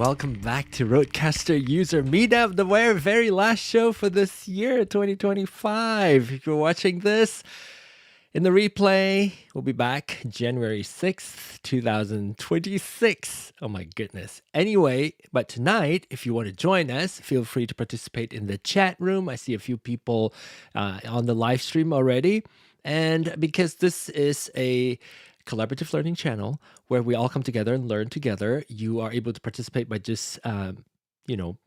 welcome back to RØDECaster User Meetup, the very last show for this year, 2025. If you're watching this in the replay, we'll be back January 6th, 2026. Oh my goodness. Anyway, but tonight, if you want to join us, feel free to participate in the chat room. I see a few people on the live stream already. And because this is a collaborative learning channel where we all come together and learn together, you are able to participate by just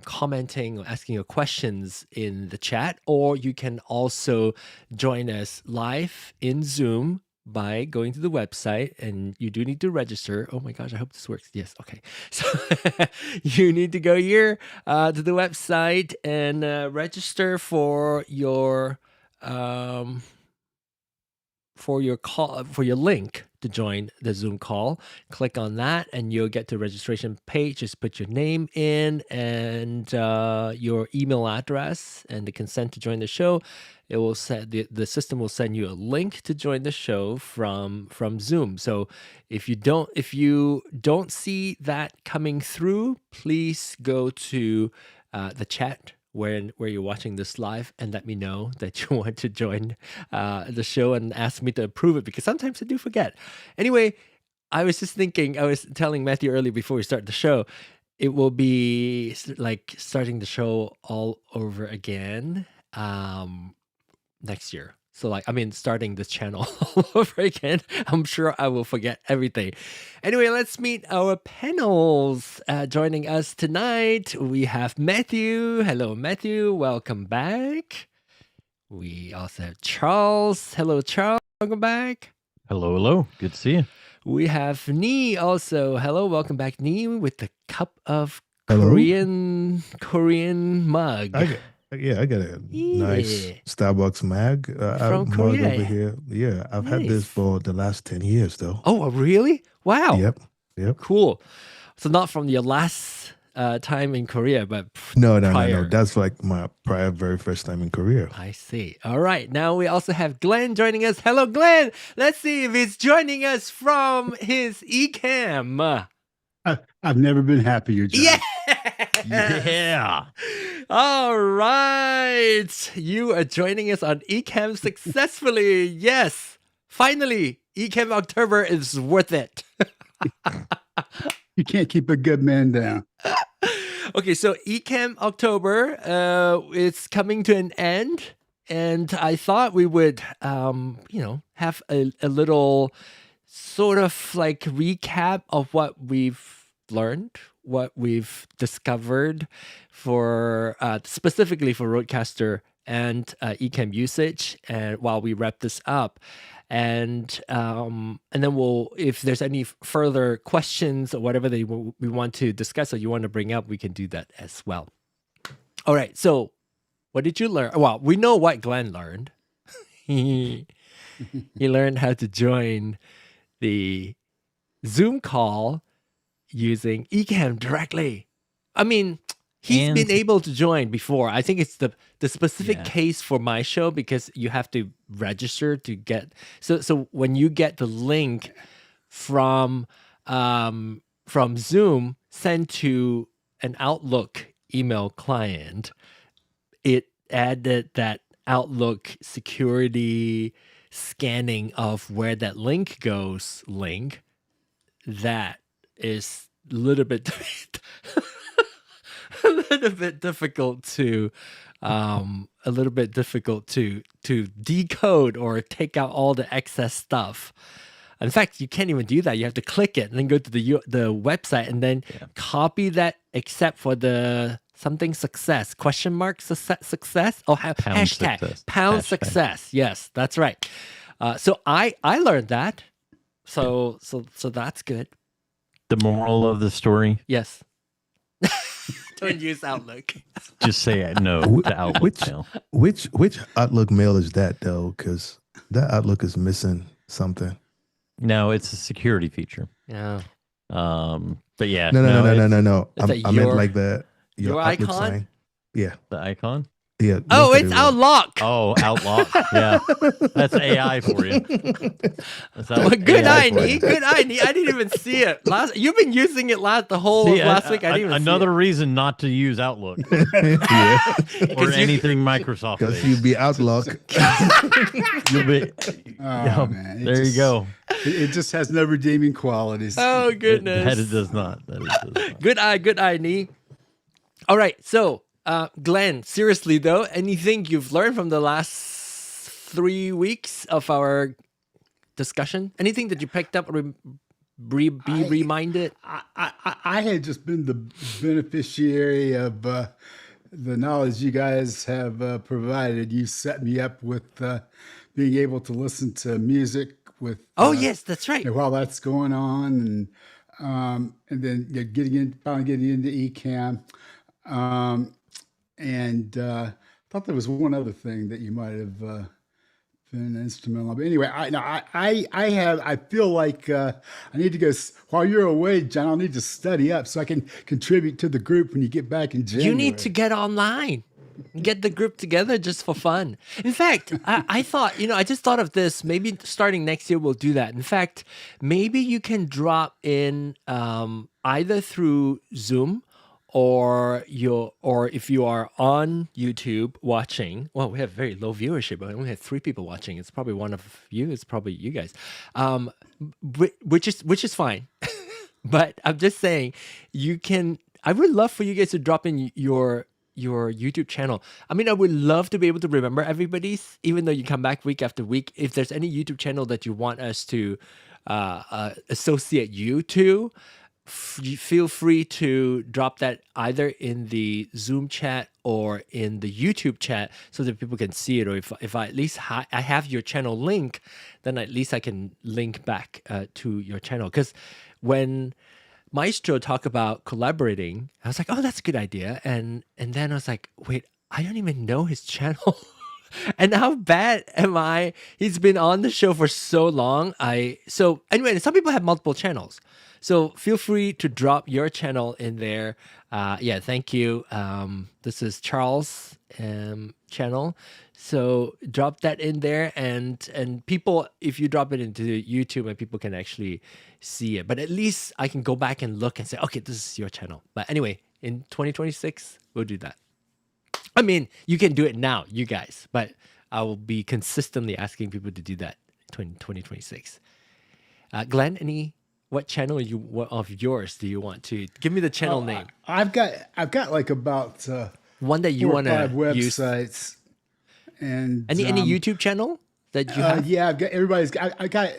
commenting or asking your questions in the chat, or you can also join us live in Zoom by going to the website, and you do need to register. Oh my gosh, I hope this works. Yes, okay. So you need to go here to the website and register for your call, for your link to join the Zoom call. Click on that and you'll get to registration page. Just put your name in and your email address and the consent to join the show. It will set the system will send you a link to join the show from Zoom. So if you don't see that coming through, please go to the chat where you're watching this live and let me know that you want to join the show and ask me to approve it, because sometimes I do forget. Anyway, I was just thinking, I was telling Matthew earlier before we start the show, it will be like starting the show all over again next year. So starting this channel all over again. I'm sure I will forget everything. Anyway, let's meet our panels. Joining us tonight, we have Matthew. Hello, Matthew. Welcome back. We also have Charles. Hello, Charles. Welcome back. Hello, hello. Good to see you. We have Nee also. Hello, welcome back, Nee, with the cup of Hello. Korean mug. I got a nice Starbucks mug From mug Korea. over here. Yeah, I've had this Nice. for the last 10 years, though. Oh, really? Wow. Yep. Cool. So not from your last time in Korea, but No. prior. That's like my very first time in Korea. I see. All right. Now we also have Glenn joining us. Hello, Glenn. Let's see if he's joining us from his Ecamm. I've never been happier, John. Yeah. Yeah. All right. You are joining us on Ecamm successfully. Yes. Finally, Ecamm October is worth it. You can't keep a good man down. Okay, so Ecamm October, it's coming to an end, and I thought we would, have a little sort of like recap of what we've learned, what we've discovered for specifically for RØDECaster and Ecamm usage, and while we wrap this up. And then we'll, if there's any further questions or whatever that we want to discuss or you want to bring up, we can do that as well. All right. So what did you learn? Well, we know what Glenn learned. He learned how to join the Zoom call using Ecamm directly. I mean, he's been able to join before. I think it's the specific case for my show because you have to register to get. So when you get the link from Zoom sent to an Outlook email client, it added that Outlook security scanning of where that link goes link. That is a little bit difficult to decode or take out all the excess stuff. In fact, you can't even do that. You have to click it and then go to the website and then copy that except for the something success, question mark success, or hashtag success. Yes, that's right. So I learned that. So that's good. The moral of the story? Yes. Don't use Outlook. Just say no to Outlook mail. Which Outlook mail is that, though? Because that Outlook is missing something. No, it's a security feature. Yeah. But yeah. No. I meant like your icon? Outlook sign. Yeah. The icon? Yeah. Oh, look at it's it, Will. Outlook. Oh, Outlook. Yeah. That's AI for you. Well, good AI eye, for Nee. you. Good eye, Nee. I didn't even see it. You've been using it the whole See, of last week. I didn't even another reason not to use Outlook Yeah. or anything Microsoft Because based. you be Outlook. You'll be, Oh, man. It there you just- go. It just has no redeeming qualities. Oh goodness. That it does not. That it does not. Good eye, Nee. All right, so Glenn, seriously though, anything you've learned from the last 3 weeks of our discussion? Anything that you picked up or be reminded? I had just been the beneficiary of the knowledge you guys have provided. You set me up with being able to listen to music with. Oh yes, that's right. While that's going on, and then finally getting into Ecamm, and thought there was one other thing that you might have been instrumental. But anyway, I feel like I need to go while you're away, John. I'll need to study up so I can contribute to the group when you get back in January. You need to get online. Get the group together just for fun. In fact, I thought, I just thought of this. Maybe starting next year, we'll do that. In fact, maybe you can drop in either through Zoom or if you are on YouTube watching. Well, we have very low viewership, but we only have 3 people watching. It's probably one of you. It's probably you guys, which is fine. But I'm just saying, I would love for you guys to drop in your YouTube channel. I mean, I would love to be able to remember everybody's, even though you come back week after week. If there's any YouTube channel that you want us to associate you to, feel free to drop that either in the Zoom chat or in the YouTube chat so that people can see it. Or if I at least I have your channel link, then at least I can link back to your channel. Because when Maestro talked about collaborating, I was like, oh, that's a good idea. And then I was like, wait, I don't even know his channel. And how bad am I? He's been on the show for so long. So anyway, some people have multiple channels. So feel free to drop your channel in there. Yeah, thank you. This is Charles' channel. So drop that in there, and people, if you drop it into YouTube, and people can actually see it. But at least I can go back and look and say, okay, this is your channel. But anyway, in 2026, we'll do that. I mean, you can do it now, you guys, but I will be consistently asking people to do that in 2026. Glenn, what channel of yours do you want to give me the channel name? I've got like about one that you want to use. Websites. And any YouTube channel that you have? Yeah, I've got everybody's. I got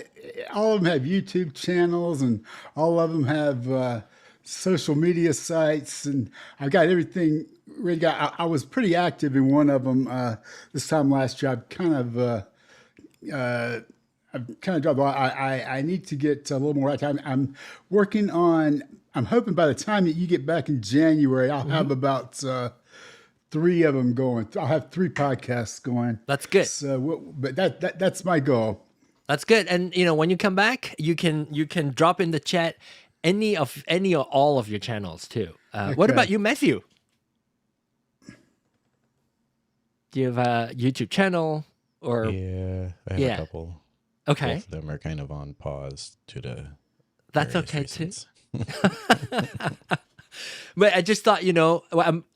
all of them have YouTube channels, and all of them have social media sites, and I've got everything ready. I was pretty active in one of them this time last year. I've kind of dropped. I need to get a little more time. I'm working on. I'm hoping by the time that you get back in January, I'll have about 3 of them going. I'll have 3 podcasts going. That's good. So, but that's my goal. That's good. And when you come back, you can drop in the chat any or all of your channels too. What about you, Matthew? Do you have a YouTube channel or? Yeah, I have a couple. Okay. Both of them are kind of on pause due to. That's various okay reasons. too. But I just thought,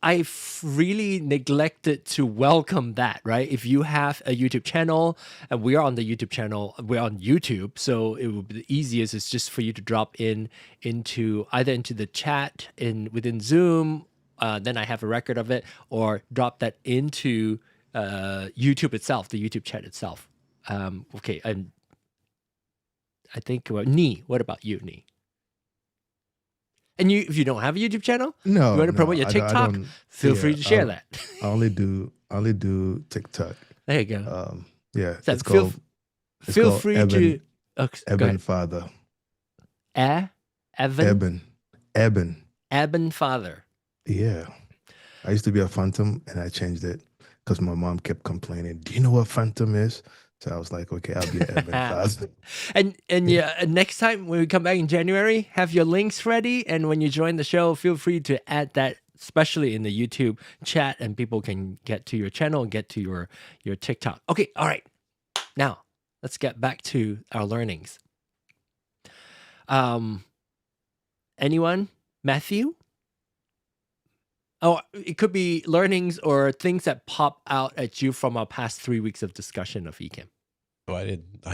I've really neglected to welcome that, right? If you have a YouTube channel, and we are on the YouTube channel, we're on YouTube, so it would be the easiest is just for you to drop into either into the chat within Zoom, then I have a record of it, or drop that into YouTube itself, the YouTube chat itself. Okay, and I think Nee. What about you, Nee? And if you don't have a YouTube channel, No, you want to promote your I TikTok, don't- feel yeah, free to share that. I only do TikTok. There you go. Yeah, So it's feel called free Eben, to go Eben ahead. Father. Evan Eben. Father. Yeah, I used to be a Phantom, and I changed it because my mom kept complaining. Do you know what Phantom is? So I was like, okay, I'll be Eben Father. And yeah, next time when we come back in January, have your links ready. And when you join the show, feel free to add that especially in the YouTube chat, and people can get to your channel and get to your TikTok. Okay, all right. Now let's get back to our learnings. Anyone? Matthew? Oh, it could be learnings or things that pop out at you from our past 3 weeks of discussion of Ecamm. Oh, I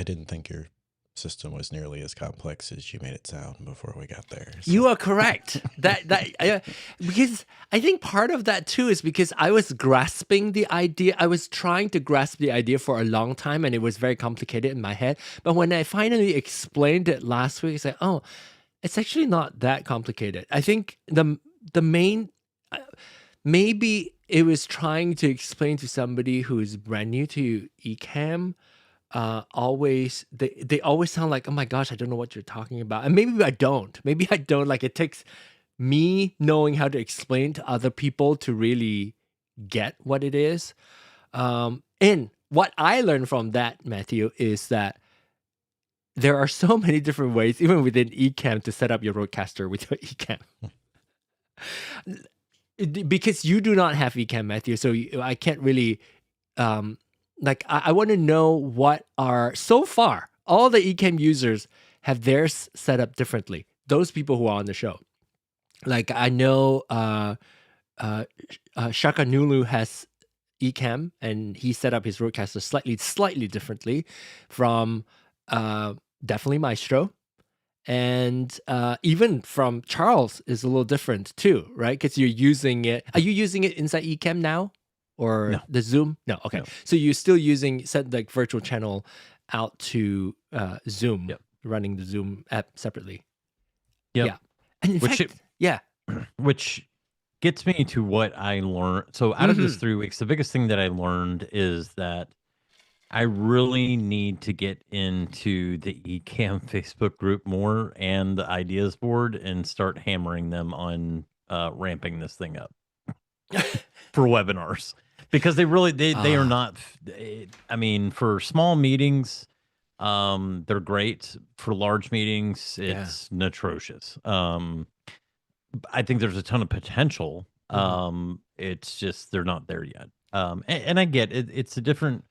didn't think your system was nearly as complex as you made it sound before we got there. So. You are correct. Because I think part of that too is because I was grasping the idea. I was trying to grasp the idea for a long time, and it was very complicated in my head. But when I finally explained it last week, it's like, oh, it's actually not that complicated. I think the main maybe it was trying to explain to somebody who is brand new to Ecamm. Always they always sound like, oh my gosh, I don't know what you're talking about. And maybe I don't. Like, it takes me knowing how to explain to other people to really get what it is. And what I learned from that, Matthew, is that there are so many different ways, even within Ecamm, to set up your RØDECaster with your Ecamm. Because you do not have Ecamm, Matthew, so I can't really like, I want to know what are, so far, all the Ecamm users have theirs set up differently. Those people who are on the show. Like, I know Shaka Nulu has Ecamm, and he set up his RØDECaster slightly differently from definitely Maestro. And even from Charles is a little different too, right? Because you're using it. Are you using it inside Ecamm now? Or No. the Zoom? No, okay. No. So you're still set like virtual channel out to Zoom, Yep. running the Zoom app separately. Yep. Yeah. And in fact, yeah. Which gets me to what I learned. So out of this 3 weeks, the biggest thing that I learned is that I really need to get into the Ecamm Facebook group more and the ideas board and start hammering them on ramping this thing up for webinars. Because they are not, I mean, for small meetings, they're great. For large meetings, it's atrocious. I think there's a ton of potential. It's just, they're not there yet. And I get it. It's a different,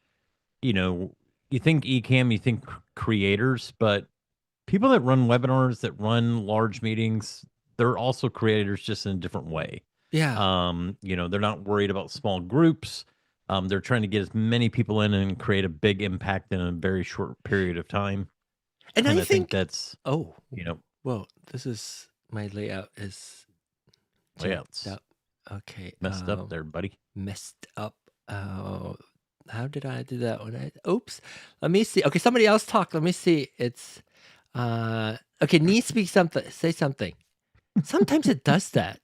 you think Ecamm, you think creators, but people that run webinars, that run large meetings, they're also creators, just in a different way. Yeah. They're not worried about small groups. They're trying to get as many people in and create a big impact in a very short period of time. And I think that's, well, this is, my layout is layouts up. Okay. Messed up there, buddy. Messed up. How did I do that when oops. Let me see. Okay, somebody else talk. Let me see. It's okay, Nee, say something. Sometimes it does that.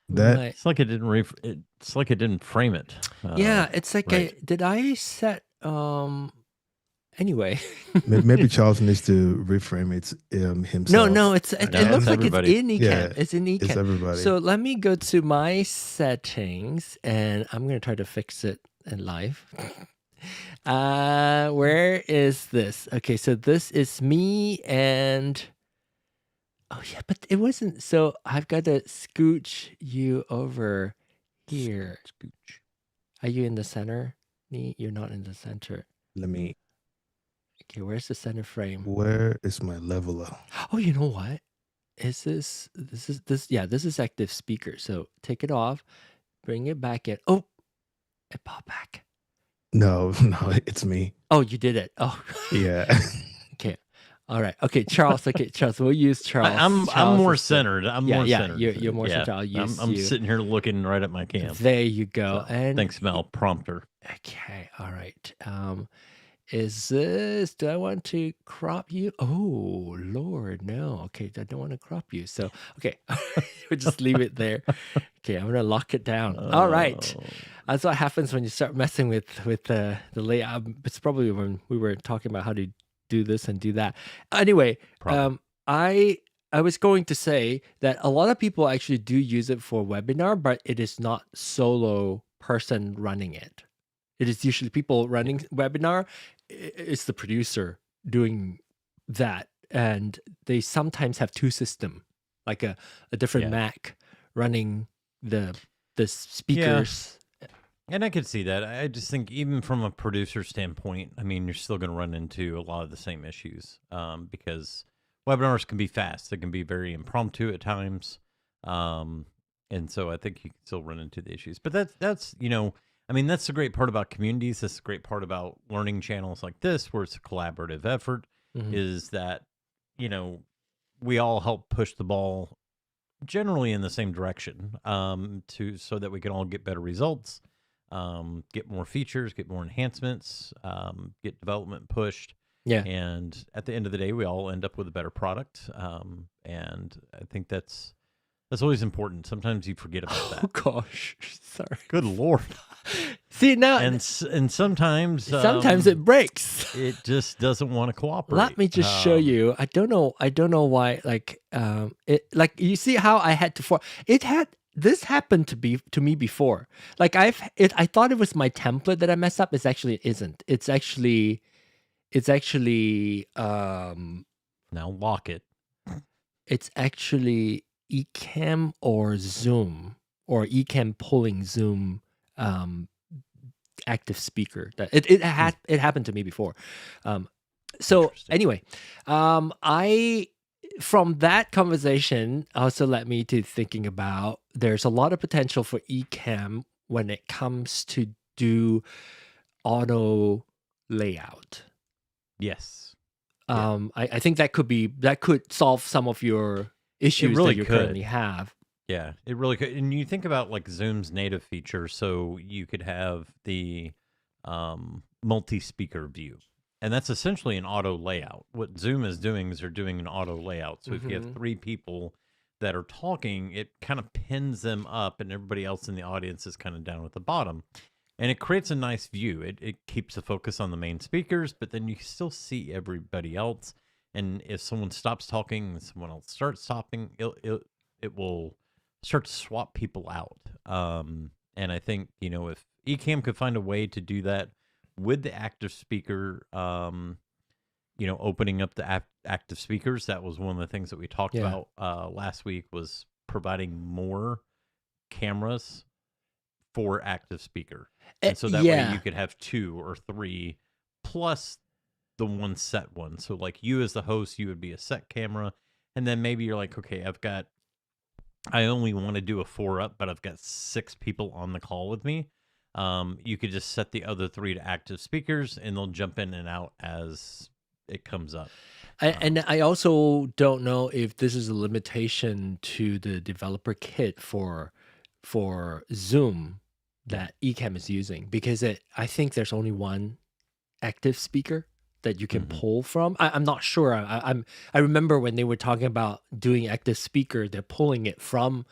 That It's like it didn't frame it. Yeah, it's like right. did I set anyway. maybe Charles needs to reframe it himself. No, it looks like everybody. it's in Ecamm. Yeah, it's in Ecamm. It's everybody. So let me go to my settings, and I'm gonna try to fix it in live. Where is this? Okay, so this is me, and oh yeah, but it wasn't. So I've got to scooch you over here. Scooch. Are you in the center? You're not in the center. Let me. Okay, where's the center frame? Where is my leveler? Oh, you know what? Is this? Yeah, this is active speaker. So take it off, bring it back in. Oh, it popped back. No, it's me. Oh, you did it. Oh, Yeah. Okay. All right. Okay, Charles. Okay, Charles. We'll use Charles. I'm Charles more is the- centered. I'm more centered. You're more centered. I'll use I'm you. sitting here looking right at my cam. There you go. So, And thanks, Mel. Prompter. okay. All right. Is this? Do I want to crop you? Oh Lord, no. Okay, I don't want to crop you. So okay, we'll just leave it there. Okay, I'm gonna lock it down. All right. Oh. That's what happens when you start messing with the layout. It's probably when we were talking about how to do this and do that. Anyway, Probably. I was going to say that a lot of people actually do use it for webinar, but it is not solo person running it. It is usually people running webinar. It's the producer doing that, and they sometimes have two systems, like a different Yeah. Mac running the speakers. And I could see that. I just think even from a producer standpoint, I mean, you're still going to run into a lot of the same issues because webinars can be fast. They can be very impromptu at times. And so I think you can still run into the issues. But that's I mean, that's the great part about communities. That's the great part about learning channels like this, where it's a collaborative effort, is that, we all help push the ball generally in the same direction so that we can all get better results. Get more features, get more enhancements, get development pushed. Yeah. And at the end of the day, we all end up with a better product. And I think that's always important. Sometimes you forget about that. Oh gosh, sorry. Good Lord. See now, And sometimes it breaks. it just doesn't want to cooperate. Let me just show you. I don't know why. You see how I had to this happened to me before. Like I thought it was my template that I messed up. It isn't. It's actually now lock it. It's actually Ecamm or Zoom, or Ecamm pulling Zoom active speaker. That it happened to me before. So anyway, from that conversation also led me to thinking about there's a lot of potential for Ecamm when it comes to do auto layout. Yes. I think that could solve some of your issues that you currently have. Yeah, it really could. And you think about like Zoom's native feature, so you could have the multi-speaker view. And that's essentially an auto layout. What Zoom is doing is they're doing an auto layout. So if you have 3 people that are talking, it kind of pins them up and everybody else in the audience is kind of down at the bottom. And it creates a nice view. It keeps the focus on the main speakers, but then you still see everybody else. And if someone stops talking and someone else starts talking, it will start to swap people out. And I think, if Ecamm could find a way to do that with the active speaker, opening up the active speakers, that was one of the things that we talked about last week, was providing more cameras for active speaker. And so that way you could have 2 or 3 plus the one set one. So like you as the host, you would be a set camera. And then maybe you're like, okay, I only want to do a 4-up, but I've got 6 people on the call with me. You could just set the other 3 to active speakers and they'll jump in and out as it comes up. And I also don't know if this is a limitation to the developer kit for Zoom that Ecamm is using, because I think there's only one active speaker that you can pull from. I'm not sure. I remember when they were talking about doing active speaker, they're pulling it from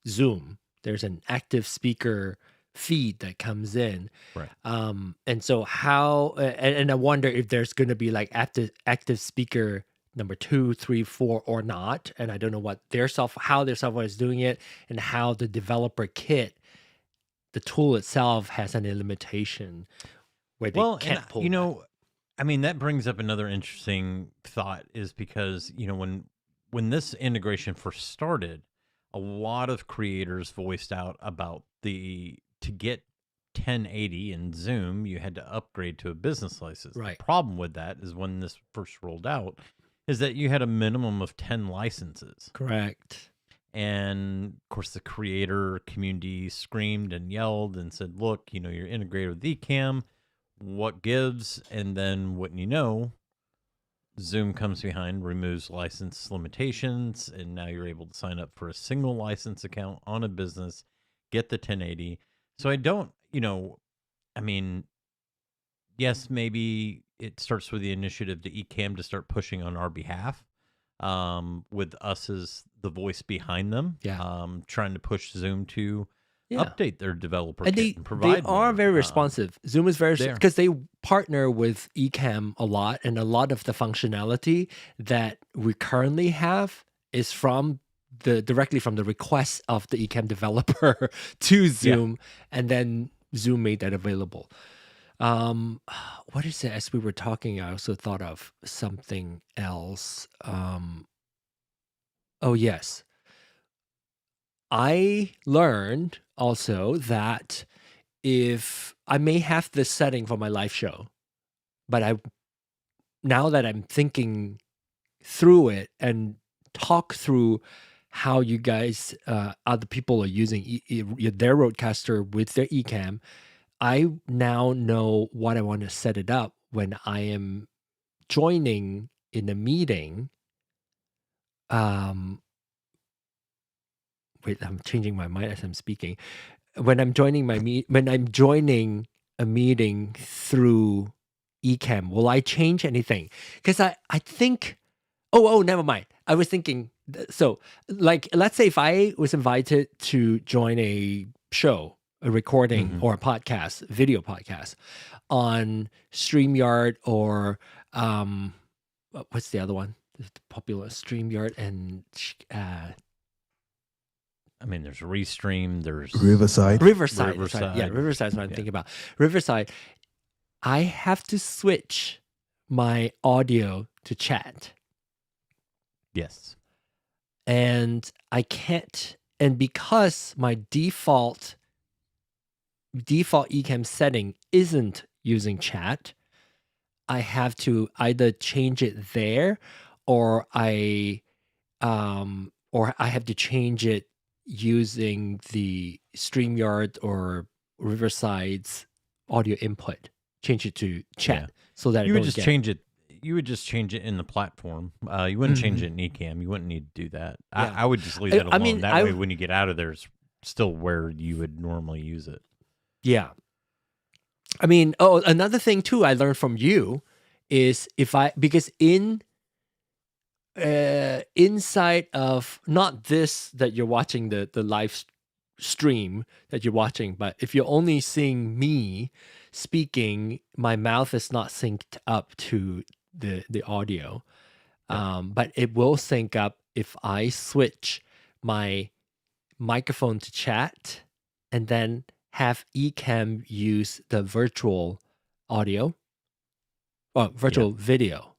Zoom. There's an active speaker feed that comes in. Right. And so and I wonder if there's going to be like active speaker number 2, 3, 4 or not. And I don't know how their software is doing it, and how the developer kit, the tool itself, has any limitation where they can't pull. That brings up another interesting thought, is because, when this integration first started, a lot of creators voiced out about to get 1080 in Zoom, you had to upgrade to a business license. Right. The problem with that is when this first rolled out is that you had a minimum of 10 licenses. Correct. And of course, the creator community screamed and yelled and said, look, you're integrated with Ecamm. What gives? And then wouldn't you know, Zoom comes behind, removes license limitations, and now you're able to sign up for a single license account on a business, get the 1080. So I don't, yes, maybe it starts with the initiative to Ecamm to start pushing on our behalf, with us as the voice behind them, trying to push Zoom to update their developer kit and provide. They are very responsive. Zoom is very, because they partner with Ecamm a lot, and a lot of the functionality that we currently have is directly from the request of the Ecamm developer to Zoom, and then Zoom made that available. What is it? As we were talking, I also thought of something else. Oh yes. I learned also that if I may have this setting for my live show, but now that I'm thinking through it and talk through how you guys, other people are using their RØDECaster with their Ecamm, I now know what I want to set it up when I am joining in a meeting. Wait, I'm changing my mind as I'm speaking. When I'm joining a meeting through Ecamm, will I change anything? Because I think, never mind. I was thinking, so like, let's say if I was invited to join a show, a recording or a podcast, video podcast on Streamyard or what's the other one? The popular Streamyard and I mean, there's Restream, there's Riverside. Riverside. Riverside. Yeah, Riverside is what I'm thinking about. Riverside, I have to switch my audio to chat. Yes. And I can't, and because my default Ecamm setting isn't using chat, I have to either change it there or I have to change it using the Streamyard or Riverside's audio input, change it to chat so that you would just change it. You would just change it in the platform. You wouldn't change it in Ecamm. You wouldn't need to do that. Yeah. I would just leave it alone. I mean, that way, when you get out of there, it's still where you would normally use it. Yeah. I mean, another thing too I learned from you is because inside of not this that you're watching the live stream that you're watching, but if you're only seeing me speaking, my mouth is not synced up to the audio. But it will sync up if I switch my microphone to chat and then have Ecamm use the virtual audio or virtual video.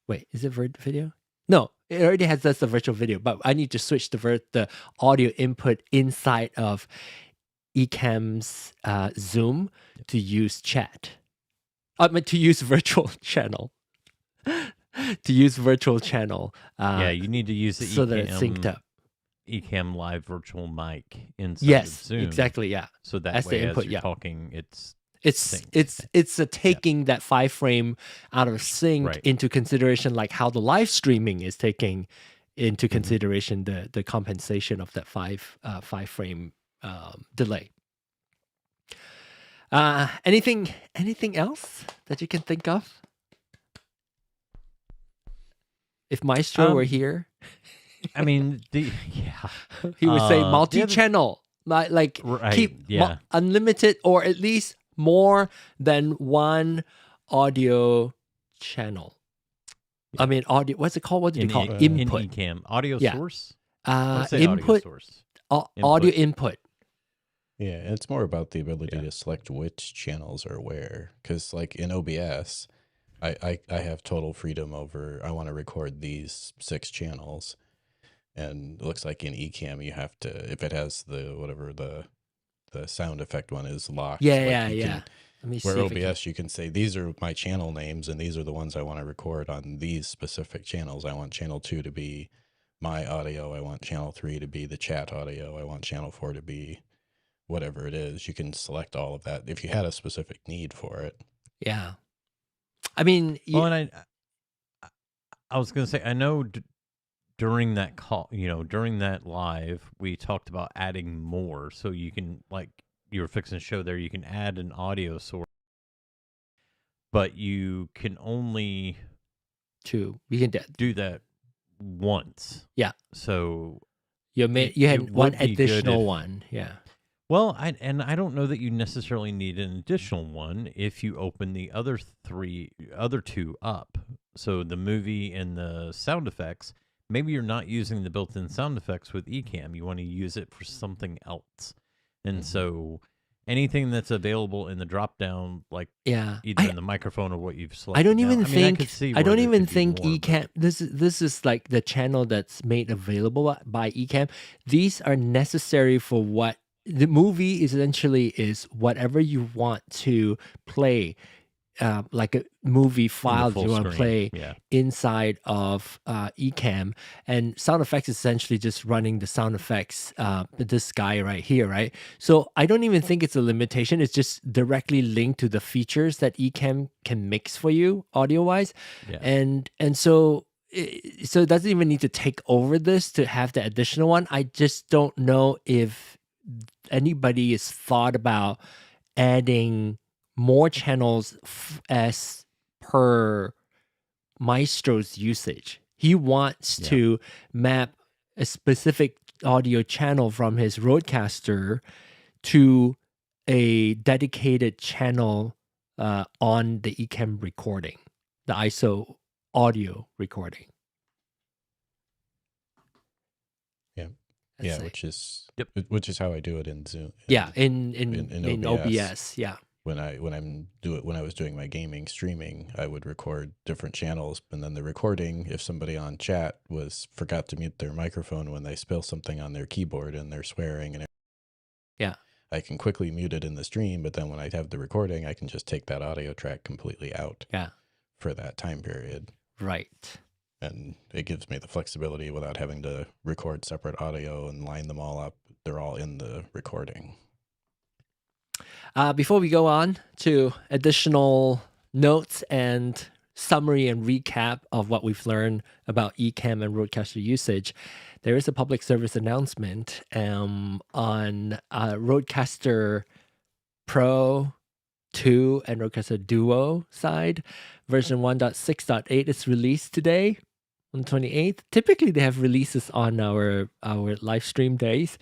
Wait, is it video? No, it already has the virtual video, but I need to switch the audio input inside of Ecamm's Zoom to use chat. To use virtual channel. To use virtual channel. You need to use the so that it's synced up. Ecamm live virtual mic inside of Zoom. Exactly, yeah. So that That's way, the input, as you're talking, it's taking that 5 frame out of sync into consideration, like how the live streaming is taking into consideration the compensation of that 5 frame delay. Anything else that you can think of? If Maestro were here, I mean, he would say multi-channel, keep unlimited or at least more than one audio channel. I mean, audio. What's it called? What do you call it? Input. In Ecamm, audio source. Input. Audio input. Yeah, it's more about the ability to select which channels are where. Because, like in OBS, I have total freedom over. I want to record these 6 channels. And it looks like in Ecamm you have to, if it has the sound effect one is locked. Let me where see OBS you can say these are my channel names and these are the ones I want to record on these specific channels. I want channel 2 to be my audio. I want channel 3 to be the chat audio. I want channel 4 to be whatever it is. You can select all of that if you had a specific need for it. Yeah. I mean, and I was going to say, I know during that call, during that live, we talked about adding more. So you can, like you were fixing to show there, you can add an audio source, but you can only do that once. Yeah. So you had one additional one. Yeah. Well, I don't know that you necessarily need an additional one if you open the other 2 up. So the movie and the sound effects, maybe you're not using the built-in sound effects with Ecamm. You want to use it for something else. And so anything that's available in the drop down, like Yeah. either in the microphone or what you've selected. I don't now. even I mean, I think could see I where don't there even could be think more, but- Ecamm this is like the channel that's made available by Ecamm. These are necessary for what the movie essentially is whatever you want to play, like a movie in the file that full you want to screen. play Yeah. inside of Ecamm, and sound effects is essentially just running the sound effects, this guy right here, right? So I don't even think it's a limitation. It's just directly linked to the features that Ecamm can mix for you audio wise, Yeah. and so it doesn't even need to take over this to have the additional one. I just don't know if anybody has thought about adding more channels as per Maestro's usage. He wants Yeah. to map a specific audio channel from his RØDECaster to a dedicated channel on the Ecamm recording, the ISO audio recording. Yeah. Let's Yeah, say. which is how I do it in Zoom. Yeah, in in OBS. Yeah. When I was doing my gaming streaming, I would record different channels, and then the recording, if somebody on chat forgot to mute their microphone when they spill something on their keyboard and they're swearing and Yeah. I can quickly mute it in the stream, but then when I have the recording, I can just take that audio track completely out Yeah. for that time period. Right. And it gives me the flexibility without having to record separate audio and line them all up. They're all in the recording. Before we go on to additional notes and summary and recap of what we've learned about Ecamm and RØDECaster usage, there is a public service announcement on RØDECaster Pro 2 and RØDECaster Duo side. Version 1.6.8 is released today on the 28th. Typically, they have releases on our live stream days.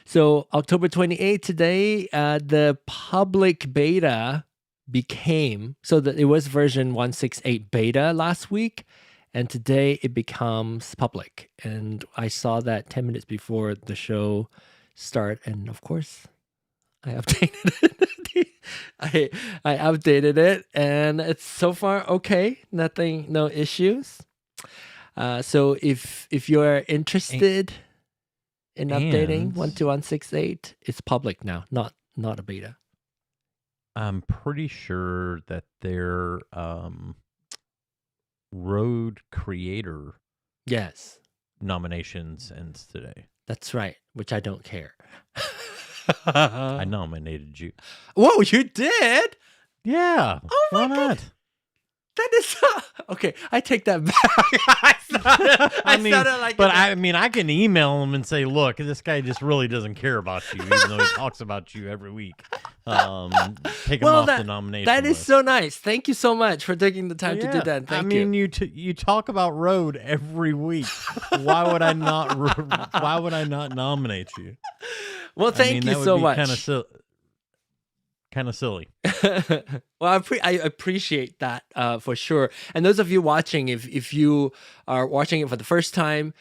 So October 28th today, the public beta became, so that it was version 1.6.8 beta last week, and today it becomes public. And I saw that 10 minutes before the show start, and of course, I updated it. I updated it, and it's so far okay. Nothing, no issues. So if you're interested in updating And- 1.1.6.8, it's public now, not a beta. I'm pretty sure that their Road Creator Yes, nominations ends today. that's right, which I don't care. I nominated you. Whoa, you did? Yeah. Oh my why not? That is okay. I take that back. I mean, sounded like but I mean, I can email him and say, "Look, this guy just really doesn't care about you, even though he talks about you every week." Take him off the nomination. That is list. so nice. Thank you so much for taking the time to do that. Thank I mean, you talk about Road every week. Why would I not? Why would I not nominate you? Well, thank you so much. Kind of silly. Well, I appreciate that for sure. And those of you watching, if you are watching it for the first time,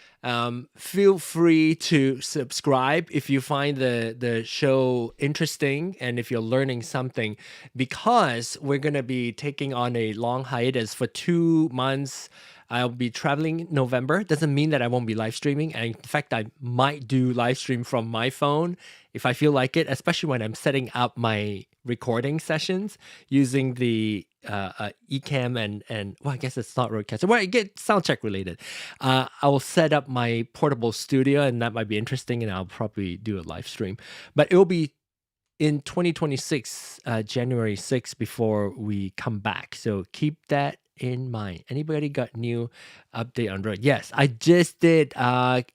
feel free to subscribe if you find the show interesting and if you're learning something, because we're going to be taking on a long hiatus for 2 months. I'll be traveling in November. Doesn't mean that I won't be live streaming. And in fact, I might do live stream from my phone if I feel like it, especially when I'm setting up my recording sessions using the Ecamm and well, I guess it's not RØDECaster. Well, I get sound check related. I will set up my portable studio, and that might be interesting, and I'll probably do a live stream. But it will be in 2026, January 6th, before we come back. So keep that in mind. Anybody got new update on Rode? Yes, I just did.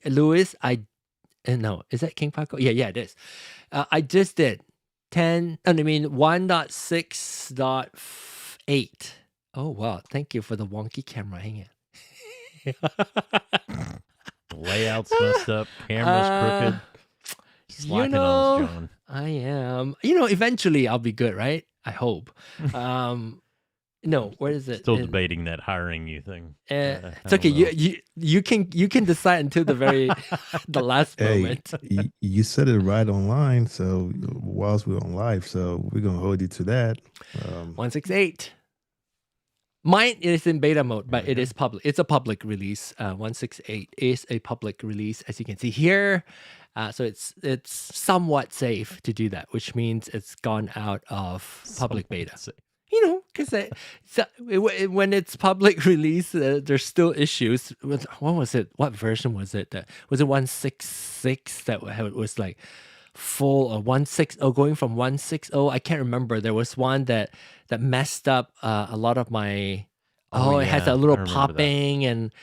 Louis, no, is that King Paco? Yeah, it is. I just did 1.6.8. Oh wow, thank you for the wonky camera. Hang on. Layout's messed up. Camera's crooked. Slacking on us, John. I am. Eventually I'll be good, right? I hope. No, where is it? Still debating that hiring you thing. It's okay. You can decide until the very the last Hey, moment. you said it right online. So whilst we're on live, so we're gonna hold you to that. 168. Mine is in beta mode, but it is public. It's a public release. 168 is a public release, as you can see here. So it's somewhat safe to do that, which means it's gone out of public beta. You know, because when it's public release, there's still issues. What was it? What version was it? Was it 166 that was like full or 160 going from 160? I can't remember. There was one that messed up a lot of my. It has a little popping and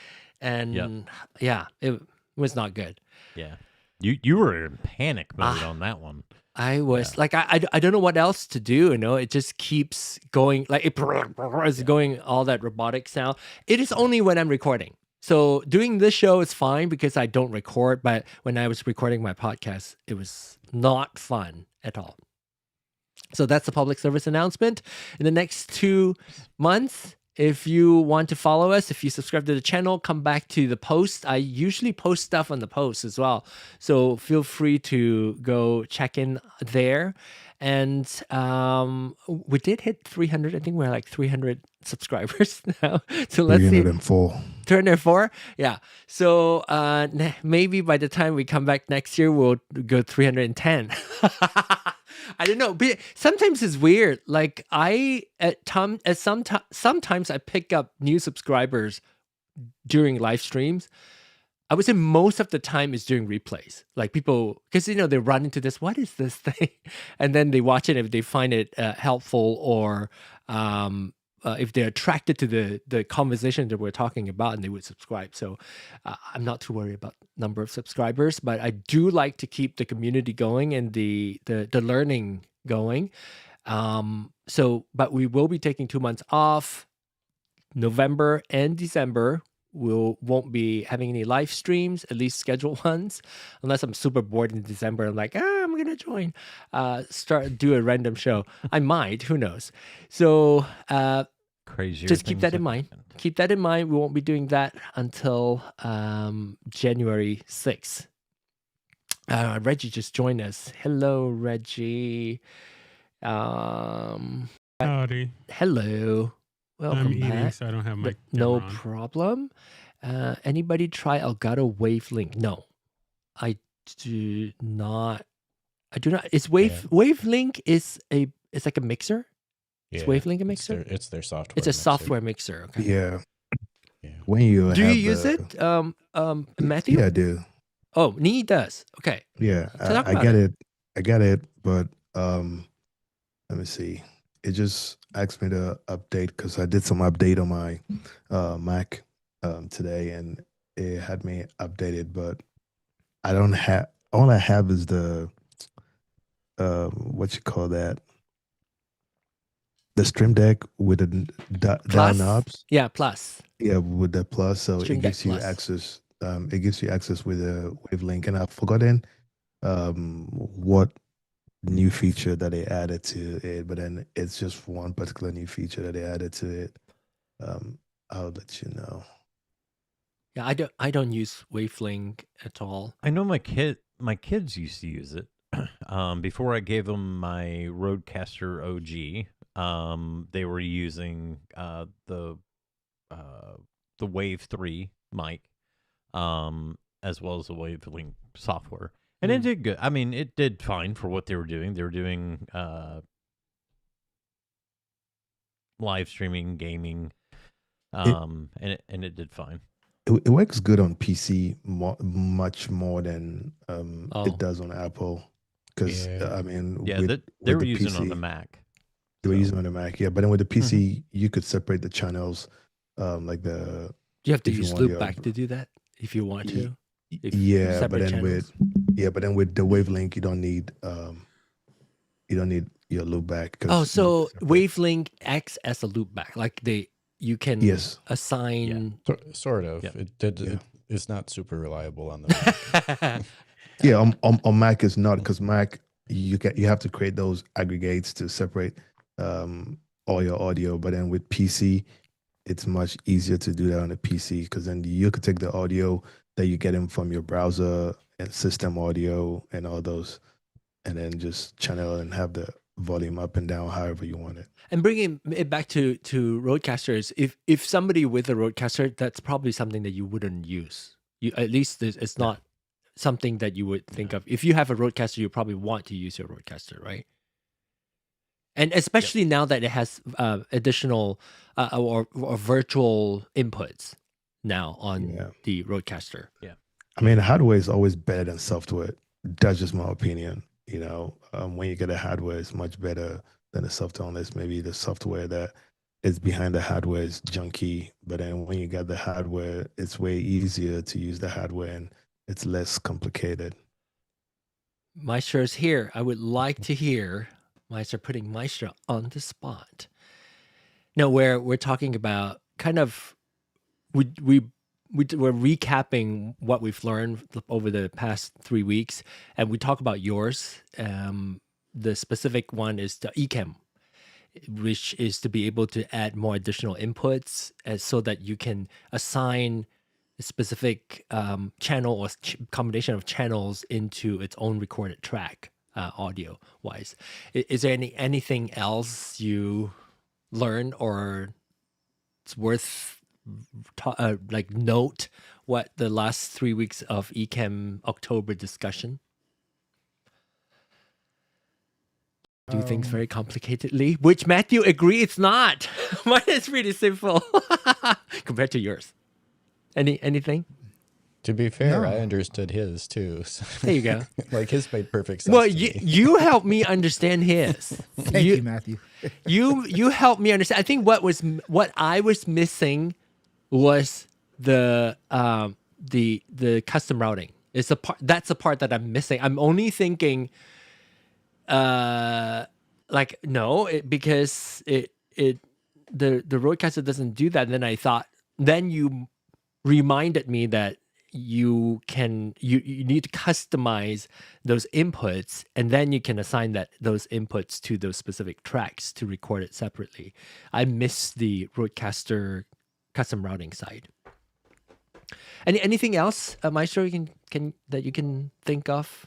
yeah, it was not good. Yeah, you were in panic mode on that one. I was like, I don't know what else to do. You know, it just keeps going like it is going all that robotic sound. It is only when I'm recording. So doing this show is fine because I don't record. But when I was recording my podcast, it was not fun at all. So that's the public service announcement. In the next 2 months, if you want to follow us, if you subscribe to the channel, come back to the post. I usually post stuff on the post as well. So feel free to go check in there. And we did hit 300. I think we're like 300 subscribers now. So let's see. 304. 304? Yeah. So maybe by the time we come back next year, we'll go 310. I don't know, but sometimes it's weird. Like sometimes I pick up new subscribers during live streams. I would say most of the time is during replays. Like people, because they run into this. What is this thing? And then they watch it if they find it helpful or if they're attracted to the conversation that we're talking about, and they would subscribe. So I'm not too worried about number of subscribers, but I do like to keep the community going and the learning going. But we will be taking 2 months off. November and December, won't be having any live streams, at least scheduled ones, unless I'm super bored in December. I'm like, I'm gonna join, do a random show. I might, who knows? So crazy. Just keep that in mind. Keep that in mind. We won't be doing that until January 6th. Reggie just joined us. Hello, Reggie. Howdy. Hello. Welcome I'm eating, back. so I don't have my No camera on. problem. Anybody try Elgato Wavelink? No, I do not. It's Wavelink is like a mixer. Is Wavelink a mixer? It's their software. It's a mixer. software mixer. Okay. Yeah. When you do you use it, Matthew? Yeah, I do. Oh, Nee does. Okay. Yeah, Talk I about get it. I get it, but let me see. It just asked me to update because I did some update on my Mac today, and it had me updated. But I don't have. All I have is the what you call that? The Stream Deck with the dial knobs. Yeah, plus. Yeah, with the plus, so Stream it Deck gives you Plus. access. It gives you access with a Wavelink, and I've forgotten what new feature that they added to it, but then it's just one particular new feature that they added to it. I'll let you know. Yeah, I don't use Wavelink at all. I know my kids used to use it before I gave them my RØDECaster OG. They were using the Wave 3 mic, as well as the Wavelink software. And it did good. I mean, it did fine for what they were doing. They were doing live streaming, gaming, and it did fine. It works good on PC much more than it does on Apple. Because I mean, they were using it on the Mac. They were using it on the Mac, yeah. But then with the PC, you could separate the channels, like the. You have to use loopback to do that if you want to. Yeah, but then with the Wavelink, you don't need your loopback. Oh, so Wavelink acts as a loopback, like you can assign. Yeah. Sort of. Yeah. It's not super reliable on the Mac. Yeah, on Mac it's not, because Mac you have to create those aggregates to separate all your audio. But then with PC, it's much easier to do that on a PC because then you could take the audio that you're getting from your browser and system audio and all those, and then just channel and have the volume up and down however you want it. And bringing it back to RØDECasters, if somebody with a RØDECaster, that's probably something that you wouldn't use. You at least it's not something that you would think of. If you have a RØDECaster, you probably want to use your RØDECaster, right? And especially now that it has additional or virtual inputs now on the RØDECaster. Yeah. I mean, hardware is always better than software. That's just my opinion. You know, when you get a hardware, it's much better than the software, unless maybe the software that is behind the hardware is junky. But then when you get the hardware, it's way easier to use the hardware and it's less complicated. Maestro's here. I would like to hear Maestro putting Maestro on the spot. No, where we're talking about kind of we're recapping what we've learned over the past 3 weeks, and we talk about yours. The specific one is the Ecamm, which is to be able to add more additional inputs so that you can assign a specific channel or combination of channels into its own recorded track, audio wise. Is there anything else you learned or it's worth like note what the last 3 weeks of Ecamm October discussion? Do things very complicatedly, which Matthew agree it's not. Mine is really simple compared to yours. Anything? To be fair, No. I understood his too. So There you go. like his made perfect sense. Well, to you, me. you helped me understand his. Thank you, Matthew. You helped me understand. I think what I was missing was the custom routing. It's that's the part that I'm missing. I'm only thinking like no, because the RØDECaster doesn't do that. And then I thought, then you reminded me that you need to customize those inputs, and then you can assign those inputs to those specific tracks to record it separately. I missed the RØDECaster custom routing side. Anything else, Maestro, you can that you can think of?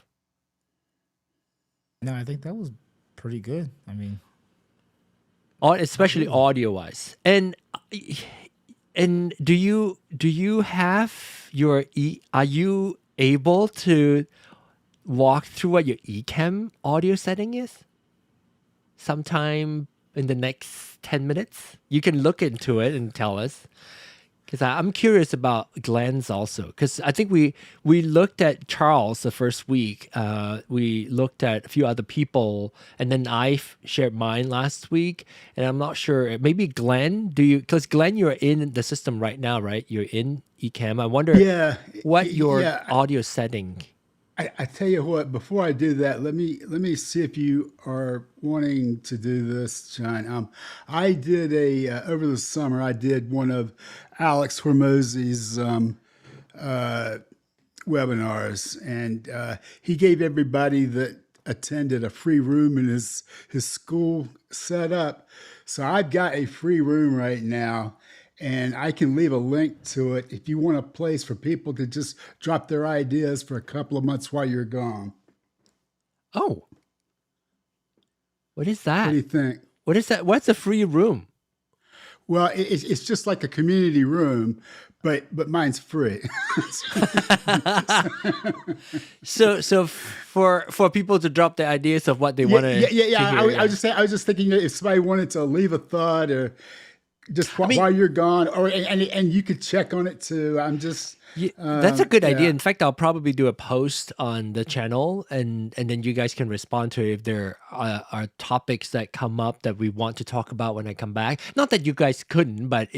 No, I think that was pretty good. I mean, Especially audio wise. And do you have your are you able to walk through what your Ecamm audio setting is sometime in the next 10 minutes? You can look into it and tell us, because I'm curious about Glenn's also, because I think we looked at Charles the first week. We looked at a few other people, and then I shared mine last week, and I'm not sure. Maybe Glenn, because Glenn, you're in the system right now, right? You're in Ecamm. I wonder what your audio setting. I tell you what, before I do that, let me see if you are wanting to do this, John. I did over the summer, I did one of Alex Hormozzi's webinars, and he gave everybody that attended a free room in his school set up. So I've got a free room right now, and I can leave a link to it if you want a place for people to just drop their ideas for a couple of months while you're gone. Oh, what is that? What do you think? What is that? What's a free room? Well, it's just like a community room, but mine's free. So for people to drop their ideas of what they want to. Yeah. I was just thinking that if somebody wanted to leave a thought or just while you're gone, and you could check on it too. I'm just. That's a good idea. In fact, I'll probably do a post on the channel, and then you guys can respond to it if there are topics that come up that we want to talk about when I come back. Not that you guys couldn't, but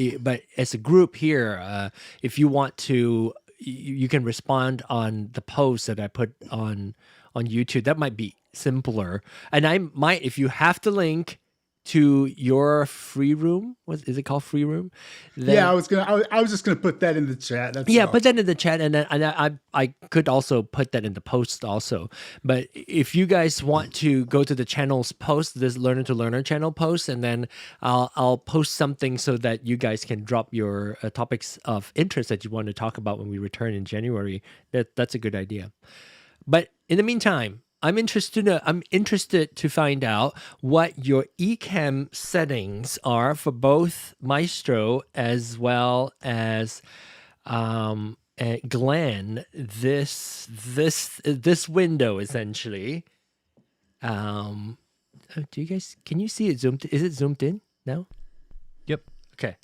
as a group here, if you want to, you can respond on the post that I put on YouTube. That might be simpler. And I might, if you have the link, to your free room, is it called free room? Then, Yeah, I was just gonna put that in the chat. That's yeah, all. put that in the chat, and then I could also put that in the post also. But if you guys want to go to the channel's post, this learner to learner channel post, and then I'll post something so that you guys can drop your topics of interest that you want to talk about when we return in January. That's a good idea. But in the meantime, I'm interested to find out what your Ecamm settings are for both Maestro as well as Glenn. This window essentially. Do you guys, can you see it zoomed? Is it zoomed in now? Yep. Okay.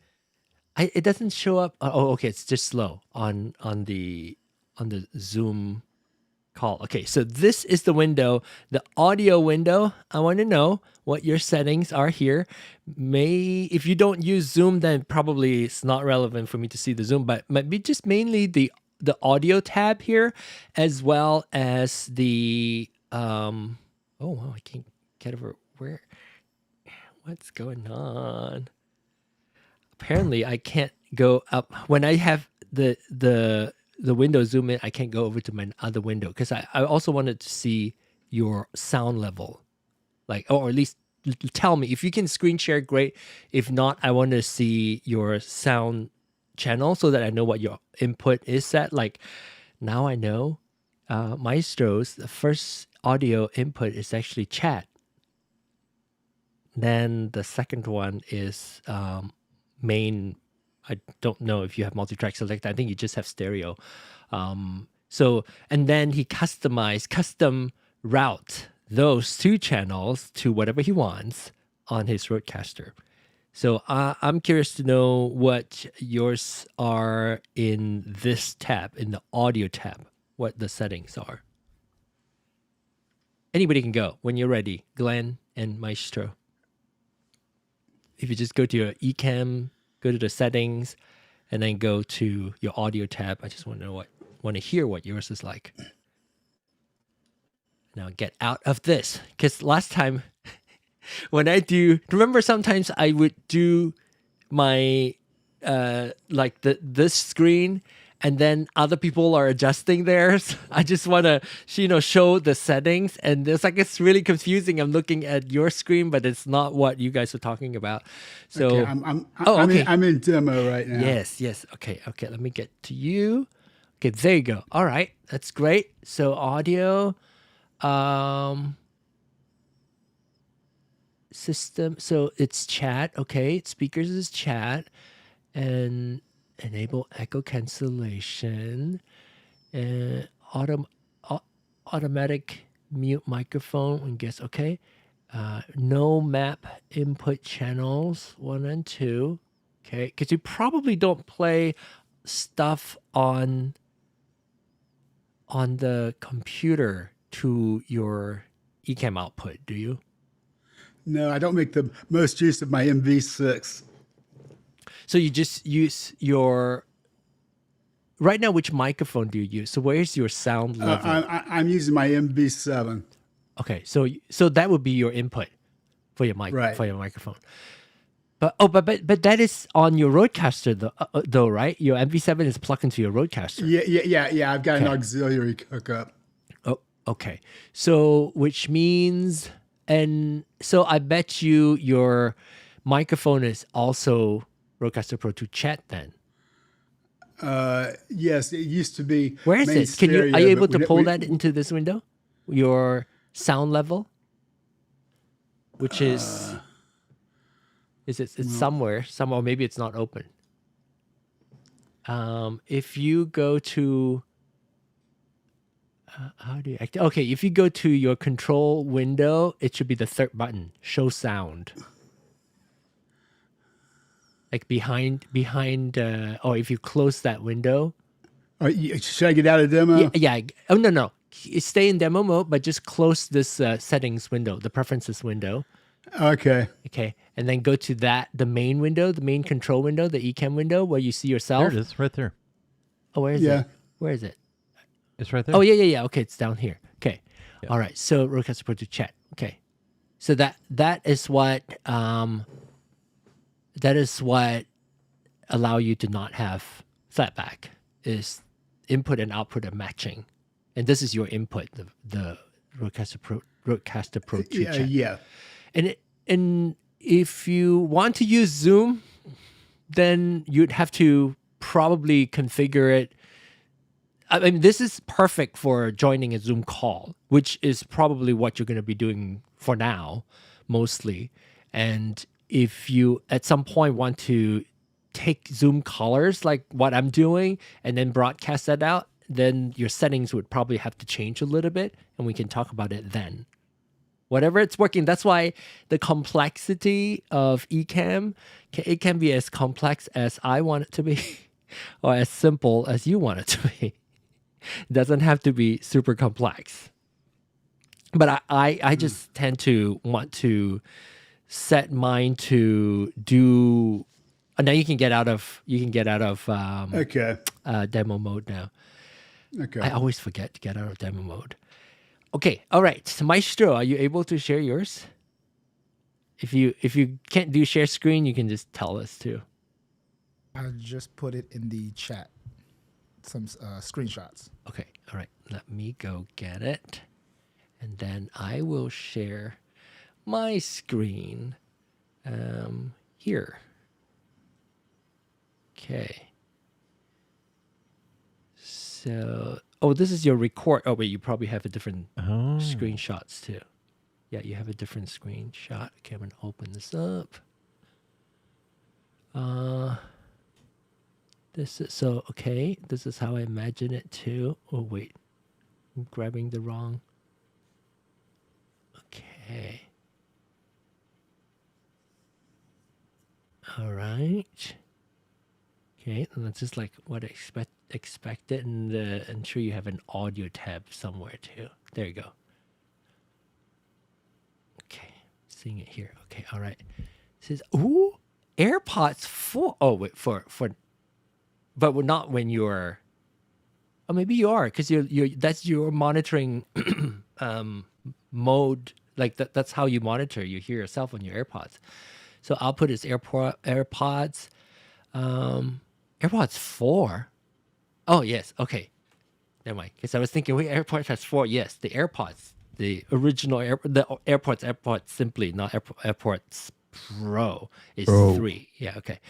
It doesn't show up. Oh, okay. It's just slow on the Zoom call. Okay, so this is the window, the audio window. I want to know what your settings are here. If you don't use Zoom, then probably it's not relevant for me to see the Zoom, but maybe just mainly the audio tab here, as well as the oh wow, I can't get over where. What's going on? Apparently, I can't go up when I have the window zoom in. I can't go over to my other window because I also wanted to see your sound level, like, or at least tell me if you can screen share. Great. If not, I want to see your sound channel so that I know what your input is set. Like now I know Maestro's the first audio input is actually chat. Then the second one is main. I don't know if you have multi-track select. I think you just have stereo. So, and then he custom route those two channels to whatever he wants on his RØDECaster. So I'm curious to know what yours are in this tab, in the audio tab, what the settings are. Anybody can go when you're ready, Glenn and Maestro. If you just go to your Ecamm, go to the settings, and then go to your audio tab. I just want to hear what yours is like. Now get out of this, because last time when I remember sometimes I would do my like this screen, and then other people are adjusting theirs. I just want to, show the settings, and it's really confusing. I'm looking at your screen, but it's not what you guys are talking about. So, okay, I'm in demo right now. Yes. Okay. Let me get to you. Okay, there you go. All right, that's great. So audio, system. So it's chat. Okay, speakers is chat, and enable echo cancellation, and automatic mute microphone. And guess okay. No map input channels 1 and 2. Okay, because you probably don't play stuff on the computer to your Ecamm output, do you? No, I don't make the most use of my MV6. So you just use your... Right now, which microphone do you use? So where's your sound level? I'm using my MV7. Okay, so that would be your input for your mic, Right. for your microphone. But that is on your RØDECaster though, right? Your MV7 is plugged into your RØDECaster. Yeah. I've got an Okay. auxiliary hookup. Oh, okay. So which means, and so I bet you your microphone is also RØDECaster Pro 2 chat then. Yes, it used to be. Where is main it? Are you stereo, able but to pull that into this window? Your sound level, which is it's somewhere, or maybe it's not open. If you go to how do you act? Okay, if you go to your control window, it should be the third button, show sound. Like behind, or if you close that window. Should I get out of demo? Yeah. Oh, no. Stay in demo mode, but just close this settings window, the preferences window. Okay. Okay. And then go to the main window, the main control window, the Ecamm window where you see yourself. There it is, right there. Oh, where is Yeah. it? Where is it? It's right there. Oh, yeah. Okay, it's down here. Okay. Yeah. All right. So RØDECaster Pro 2 chat. Okay. So that is what allow you to not have flatback, is input and output are matching, and this is your input, the RØDECaster Pro 2 Yeah, chat. yeah. And if you want to use Zoom, then you'd have to probably configure it. I mean, this is perfect for joining a Zoom call, which is probably what you're going to be doing for now, mostly. And if you at some point want to take Zoom callers like what I'm doing and then broadcast that out, then your settings would probably have to change a little bit, and we can talk about it then. Whatever it's working. That's why the complexity of Ecamm, it can be as complex as I want it to be or as simple as you want it to be. It doesn't have to be super complex. But I just tend to want to set mine to do. Now you can get out of Okay. demo mode now. Okay. I always forget to get out of demo mode. Okay, all right. So Maestro, are you able to share yours? If you can't do share screen, you can just tell us too. I just put it in the chat. Some screenshots. Okay, all right. Let me go get it, and then I will share my screen here. Okay. So, this is your record. Oh, wait, you probably have a different screenshots too. Yeah, you have a different screenshot. Okay, I'm going to open this up. This is okay. This is how I imagine it too. Oh, wait. I'm grabbing the wrong. Okay. All right. Okay, and that's just like what I expected, and I'm sure you have an audio tab somewhere too. There you go. Okay, seeing it here. Okay, all right. It says, ooh, AirPods 4. Oh, wait, but not when you're. Oh, maybe you are, because you're that's your monitoring mode. Like that's how you monitor. You hear yourself on your AirPods. So output is AirPods. AirPods 4. Oh yes, okay. Never mind. Because I was thinking, wait, AirPods has 4. Yes, the AirPods, the original the AirPods simply, not AirPods Pro is 3. Yeah, okay.